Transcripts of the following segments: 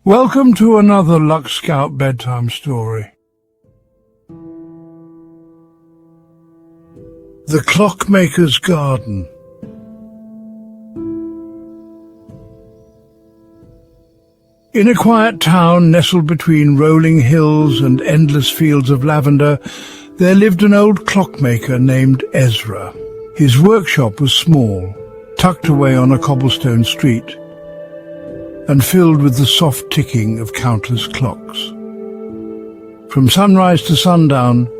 Welcome to another Luck Scout bedtime story. The Clockmaker's Garden. In a quiet town nestled between rolling hills and endless fields of lavender, there lived an old clockmaker named Ezra. His workshop was small, tucked away on a cobblestone street, and filled with the soft ticking of countless clocks. From sunrise to sundown,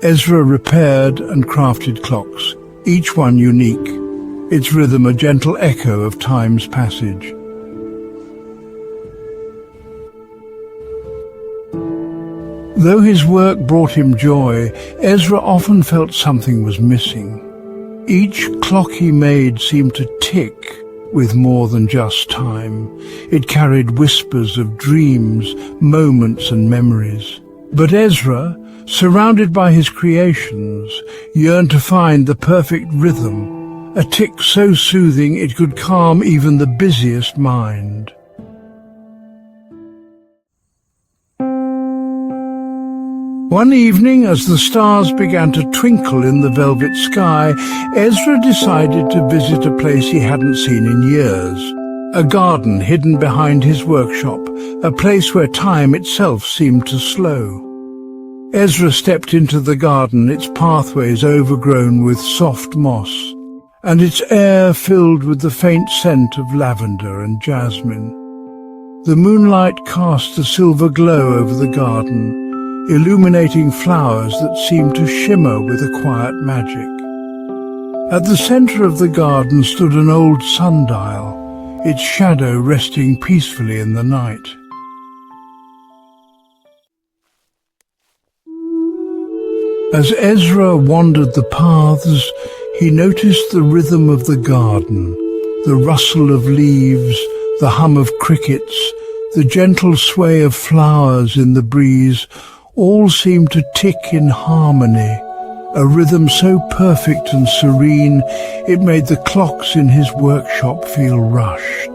Ezra repaired and crafted clocks, each one unique, its rhythm a gentle echo of time's passage. Though his work brought him joy, Ezra often felt something was missing. Each clock he made seemed to tick with more than just time. It carried whispers of dreams, moments and memories. But Ezra, surrounded by his creations, yearned to find the perfect rhythm, a tick so soothing it could calm even the busiest mind. One evening, as the stars began to twinkle in the velvet sky, Ezra decided to visit a place he hadn't seen in years. A garden hidden behind his workshop, a place where time itself seemed to slow. Ezra stepped into the garden, its pathways overgrown with soft moss, and its air filled with the faint scent of lavender and jasmine. The moonlight cast a silver glow over the garden, illuminating flowers that seemed to shimmer with a quiet magic. At the center of the garden stood an old sundial, its shadow resting peacefully in the night. As Ezra wandered the paths, he noticed the rhythm of the garden, the rustle of leaves, the hum of crickets, the gentle sway of flowers in the breeze. All seemed to tick in harmony, a rhythm so perfect and serene it made the clocks in his workshop feel rushed.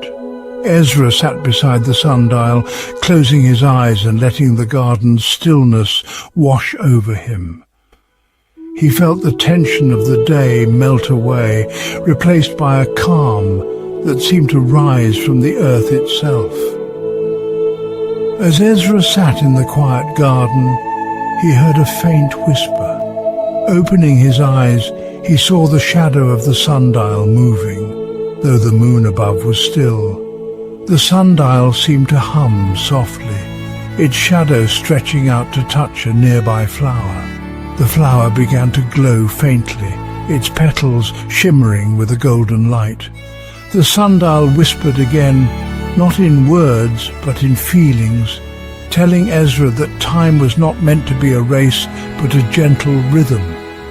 Ezra sat beside the sundial, closing his eyes and letting the garden's stillness wash over him. He felt the tension of the day melt away, replaced by a calm that seemed to rise from the earth itself. As Ezra sat in the quiet garden, he heard a faint whisper. Opening his eyes, he saw the shadow of the sundial moving, though the moon above was still. The sundial seemed to hum softly, its shadow stretching out to touch a nearby flower. The flower began to glow faintly, its petals shimmering with a golden light. The sundial whispered again, not in words, but in feelings, telling Ezra that time was not meant to be a race, but a gentle rhythm,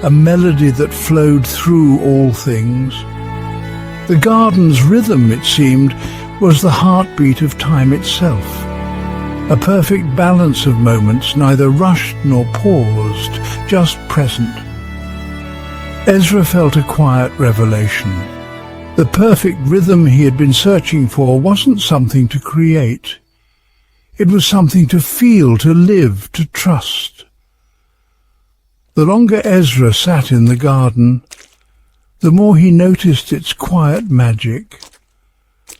a melody that flowed through all things. The garden's rhythm, it seemed, was the heartbeat of time itself, a perfect balance of moments, neither rushed nor paused, just present. Ezra felt a quiet revelation. The perfect rhythm he had been searching for wasn't something to create. It was something to feel, to live, to trust. The longer Ezra sat in the garden, the more he noticed its quiet magic.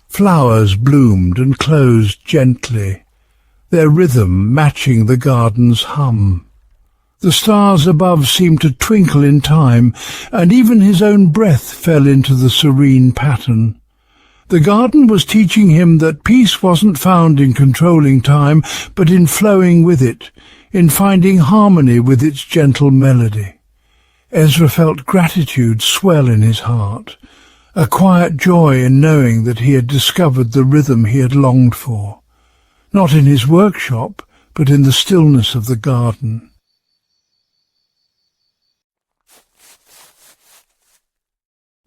Flowers bloomed and closed gently, their rhythm matching the garden's hum. The stars above seemed to twinkle in time, and even his own breath fell into the serene pattern. The garden was teaching him that peace wasn't found in controlling time, but in flowing with it, in finding harmony with its gentle melody. Ezra felt gratitude swell in his heart, a quiet joy in knowing that he had discovered the rhythm he had longed for, not in his workshop, but in the stillness of the garden.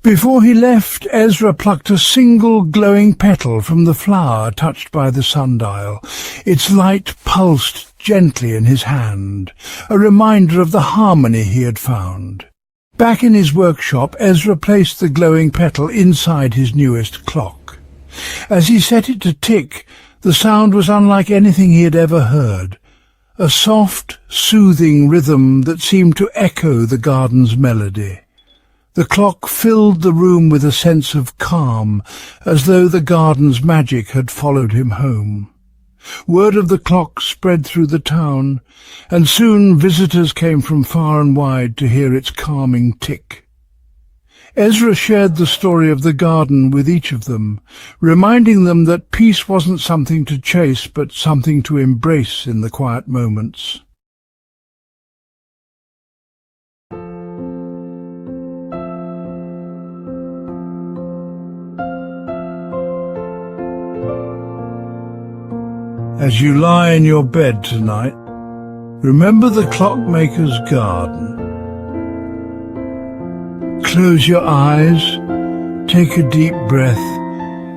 Before he left, Ezra plucked a single glowing petal from the flower touched by the sundial. Its light pulsed gently in his hand, a reminder of the harmony he had found. Back in his workshop, Ezra placed the glowing petal inside his newest clock. As he set it to tick, The sound was unlike anything he had ever heard, a soft, soothing rhythm that seemed to echo the garden's melody. The clock filled the room with a sense of calm, as though the garden's magic had followed him home. Word of the clock spread through the town, and soon visitors came from far and wide to hear its calming tick. Ezra shared the story of the garden with each of them, reminding them that peace wasn't something to chase, but something to embrace in the quiet moments. As you lie in your bed tonight, remember the Clockmaker's garden. Close your eyes, take a deep breath,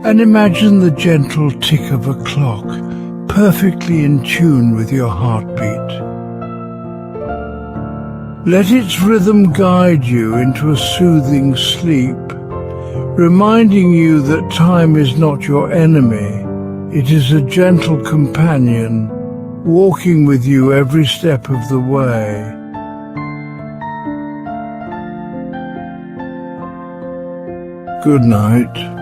and imagine the gentle tick of a clock, perfectly in tune with your heartbeat. Let its rhythm guide you into a soothing sleep, reminding you that time is not your enemy. It is a gentle companion, walking with you every step of the way. Good night.